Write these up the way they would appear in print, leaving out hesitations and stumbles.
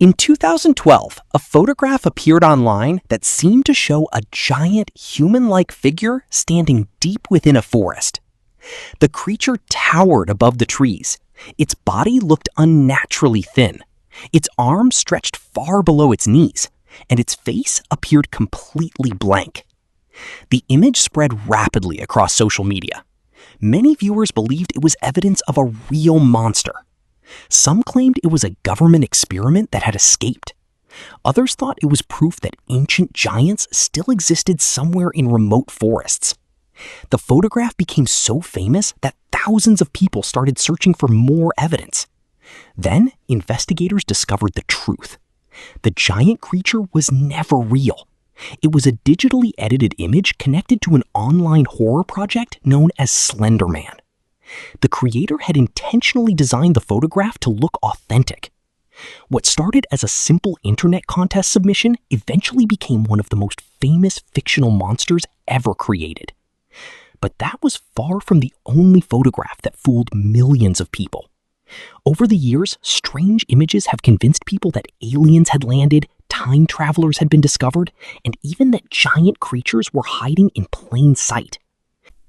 In 2012, a photograph appeared online that seemed to show a giant human-like figure standing deep within a forest. The creature towered above the trees. Its body looked unnaturally thin. Its arms stretched far below its knees, and its face appeared completely blank. The image spread rapidly across social media. Many viewers believed it was evidence of a real monster. Some claimed it was a government experiment that had escaped. Others thought it was proof that ancient giants still existed somewhere in remote forests. The photograph became so famous that thousands of people started searching for more evidence. Then, investigators discovered the truth. The giant creature was never real. It was a digitally edited image connected to an online horror project known as Slender Man. The creator had intentionally designed the photograph to look authentic. What started as a simple internet contest submission eventually became one of the most famous fictional monsters ever created. But that was far from the only photograph that fooled millions of people. Over the years, strange images have convinced people that aliens had landed, time travelers had been discovered, and even that giant creatures were hiding in plain sight.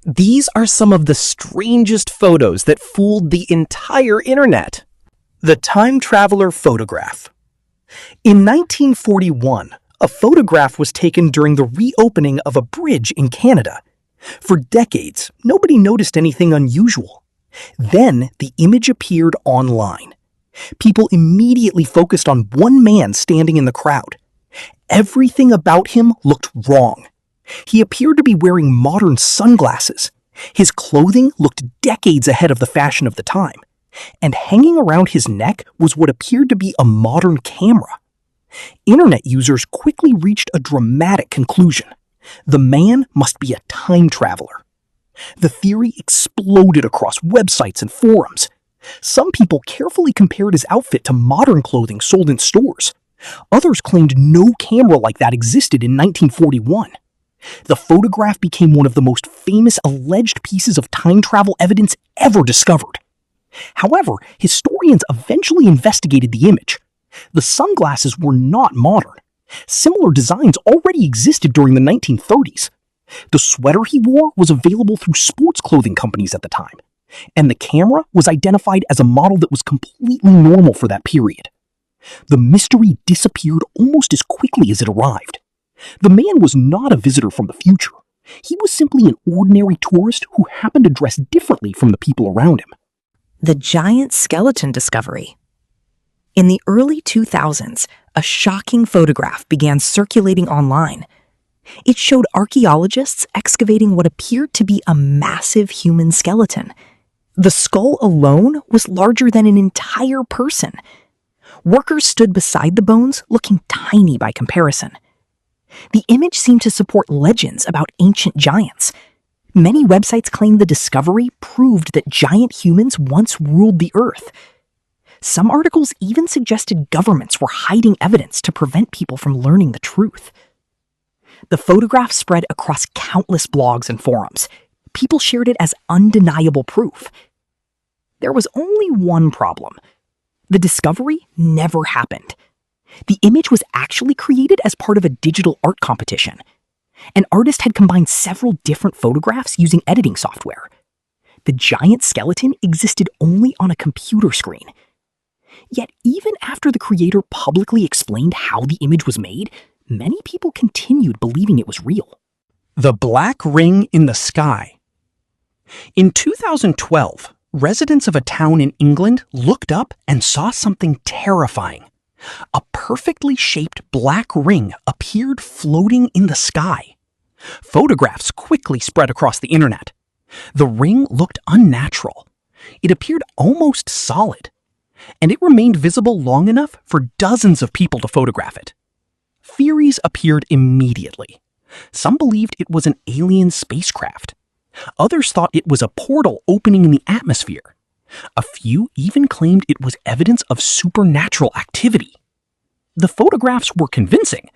These are some of the strangest photos that fooled the entire internet. The time traveler photograph. In 1941, a photograph was taken during the reopening of a bridge in Canada. For decades, nobody noticed anything unusual. Then, the image appeared online. People immediately focused on one man standing in the crowd. Everything about him looked wrong. He appeared to be wearing modern sunglasses. His clothing looked decades ahead of the fashion of the time. And hanging around his neck was what appeared to be a modern camera. Internet users quickly reached a dramatic conclusion. The man must be a time traveler. The theory exploded across websites and forums. Some people carefully compared his outfit to modern clothing sold in stores. Others claimed no camera like that existed in 1941. The photograph became one of the most famous alleged pieces of time travel evidence ever discovered. However, historians eventually investigated the image. The sunglasses were not modern. Similar designs already existed during the 1930s. The sweater he wore was available through sports clothing companies at the time, and the camera was identified as a model that was completely normal for that period. The mystery disappeared almost as quickly as it arrived. The man was not a visitor from the future. He was simply an ordinary tourist who happened to dress differently from the people around him. The giant skeleton discovery. In the early 2000s, a shocking photograph began circulating online. It showed archaeologists excavating what appeared to be a massive human skeleton. The skull alone was larger than an entire person. Workers stood beside the bones, looking tiny by comparison. The image seemed to support legends about ancient giants. Many websites claimed the discovery proved that giant humans once ruled the Earth. Some articles even suggested governments were hiding evidence to prevent people from learning the truth. The photograph spread across countless blogs and forums. People shared it as undeniable proof. There was only one problem. The discovery never happened. The image was actually created as part of a digital art competition. An artist had combined several different photographs using editing software. The giant skeleton existed only on a computer screen. Yet even after the creator publicly explained how the image was made, many people continued believing it was real. The black ring in the sky. In 2012, residents of a town in England looked up and saw something terrifying. A perfectly shaped black ring appeared floating in the sky. Photographs quickly spread across the internet. The ring looked unnatural. It appeared almost solid, and it remained visible long enough for dozens of people to photograph it. Theories appeared immediately. Some believed it was an alien spacecraft. Others thought it was a portal opening in the atmosphere. A few even claimed it was evidence of supernatural activity. The photographs were convincing.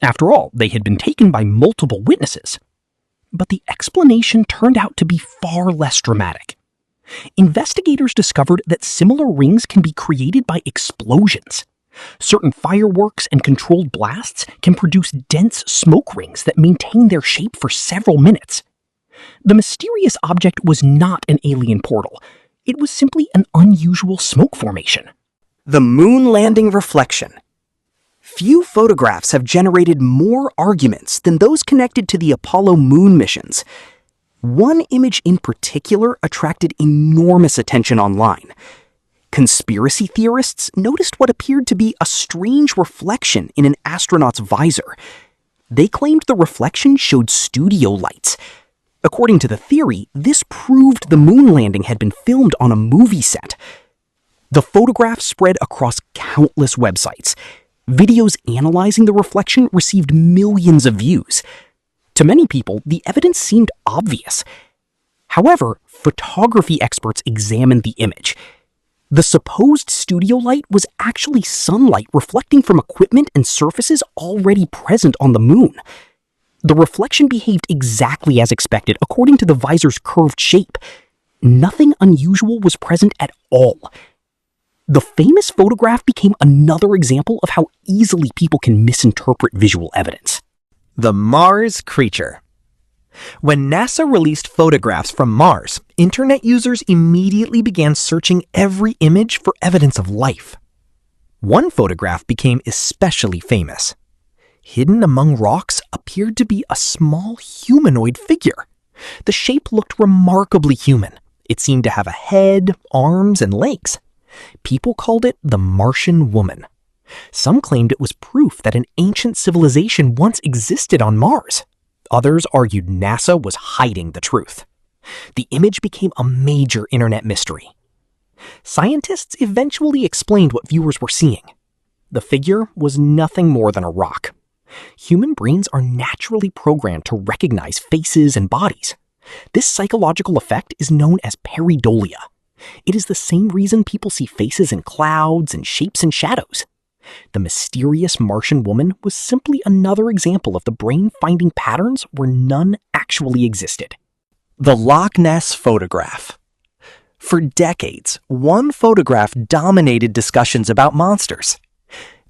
After all, they had been taken by multiple witnesses. But the explanation turned out to be far less dramatic. Investigators discovered that similar rings can be created by explosions. Certain fireworks and controlled blasts can produce dense smoke rings that maintain their shape for several minutes. The mysterious object was not an alien portal. It was simply an unusual smoke formation. The moon landing reflection. Few photographs have generated more arguments than those connected to the Apollo moon missions. One image in particular attracted enormous attention online. Conspiracy theorists noticed what appeared to be a strange reflection in an astronaut's visor. They claimed the reflection showed studio lights. According to the theory, this proved the moon landing had been filmed on a movie set. The photograph spread across countless websites. Videos analyzing the reflection received millions of views. To many people, the evidence seemed obvious. However, photography experts examined the image. The supposed studio light was actually sunlight reflecting from equipment and surfaces already present on the moon. The reflection behaved exactly as expected according to the visor's curved shape. Nothing unusual was present at all. The famous photograph became another example of how easily people can misinterpret visual evidence. The Mars creature. When NASA released photographs from Mars, internet users immediately began searching every image for evidence of life. One photograph became especially famous. Hidden among rocks appeared to be a small humanoid figure. The shape looked remarkably human. It seemed to have a head, arms, and legs. People called it the Martian Woman. Some claimed it was proof that an ancient civilization once existed on Mars. Others argued NASA was hiding the truth. The image became a major internet mystery. Scientists eventually explained what viewers were seeing. The figure was nothing more than a rock. Human brains are naturally programmed to recognize faces and bodies. This psychological effect is known as pareidolia. It is the same reason people see faces in clouds and shapes in shadows. The mysterious Martian woman was simply another example of the brain finding patterns where none actually existed. The Loch Ness photograph. For decades, one photograph dominated discussions about monsters.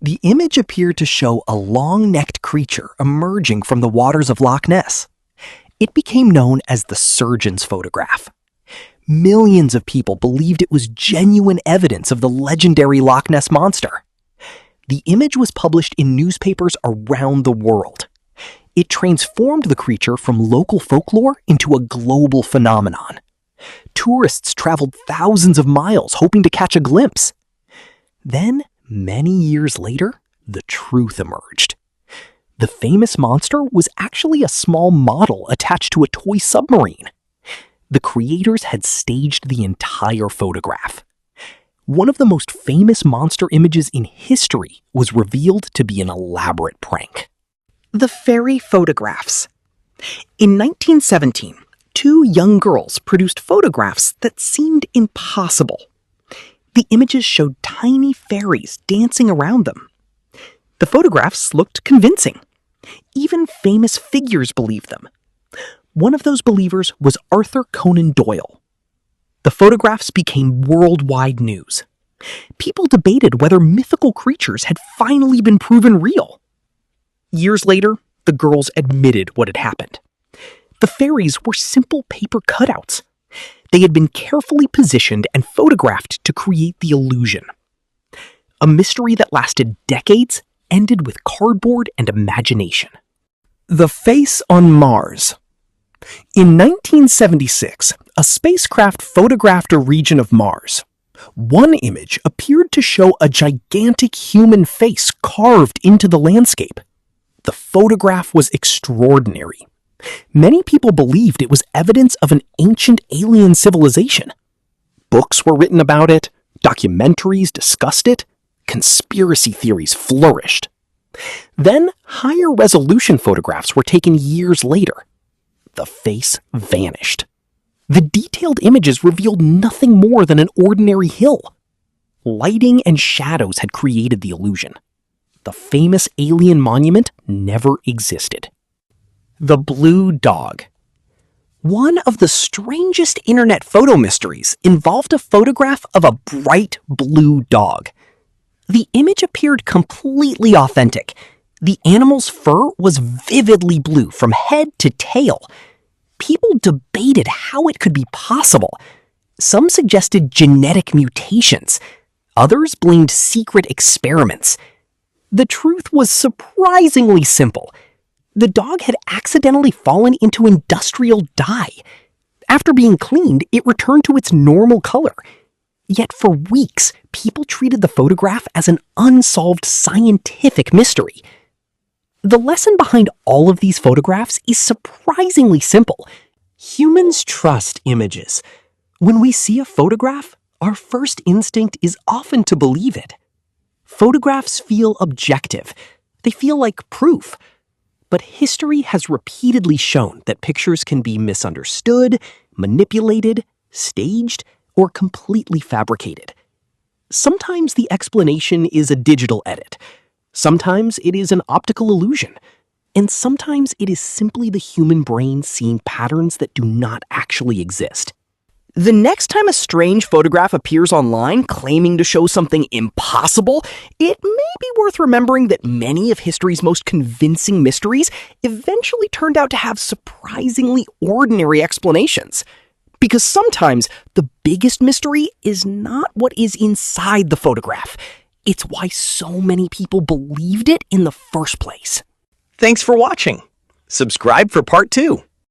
The image appeared to show a long-necked creature emerging from the waters of Loch Ness. It became known as the surgeon's photograph. Millions of people believed it was genuine evidence of the legendary Loch Ness Monster. The image was published in newspapers around the world. It transformed the creature from local folklore into a global phenomenon. Tourists traveled thousands of miles hoping to catch a glimpse. Then, many years later, the truth emerged. The famous monster was actually a small model attached to a toy submarine. The creators had staged the entire photograph. One of the most famous monster images in history was revealed to be an elaborate prank. The fairy photographs. In 1917, two young girls produced photographs that seemed impossible. The images showed tiny fairies dancing around them. The photographs looked convincing. Even famous figures believed them. One of those believers was Arthur Conan Doyle. The photographs became worldwide news. People debated whether mythical creatures had finally been proven real. Years later, the girls admitted what had happened. The fairies were simple paper cutouts. They had been carefully positioned and photographed to create the illusion. A mystery that lasted decades ended with cardboard and imagination. The face on Mars. In 1976, a spacecraft photographed a region of Mars. One image appeared to show a gigantic human face carved into the landscape. The photograph was extraordinary. Many people believed it was evidence of an ancient alien civilization. Books were written about it, documentaries discussed it, conspiracy theories flourished. Then, higher resolution photographs were taken years later. The face vanished. The detailed images revealed nothing more than an ordinary hill. Lighting and shadows had created the illusion. The famous alien monument never existed. The blue dog. One of the strangest internet photo mysteries involved a photograph of a bright blue dog. The image appeared completely authentic. The animal's fur was vividly blue from head to tail. People debated how it could be possible. Some suggested genetic mutations. Others blamed secret experiments. The truth was surprisingly simple. The dog had accidentally fallen into industrial dye. After being cleaned, it returned to its normal color. Yet for weeks, people treated the photograph as an unsolved scientific mystery. The lesson behind all of these photographs is surprisingly simple. Humans trust images. When we see a photograph, our first instinct is often to believe it. Photographs feel objective. They feel like proof. But history has repeatedly shown that pictures can be misunderstood, manipulated, staged, or completely fabricated. Sometimes the explanation is a digital edit. Sometimes it is an optical illusion. And sometimes it is simply the human brain seeing patterns that do not actually exist. The next time a strange photograph appears online claiming to show something impossible, it may be worth remembering that many of history's most convincing mysteries eventually turned out to have surprisingly ordinary explanations. Because sometimes the biggest mystery is not what is inside the photograph. It's why so many people believed it in the first place. Thanks for watching. Subscribe for part 2.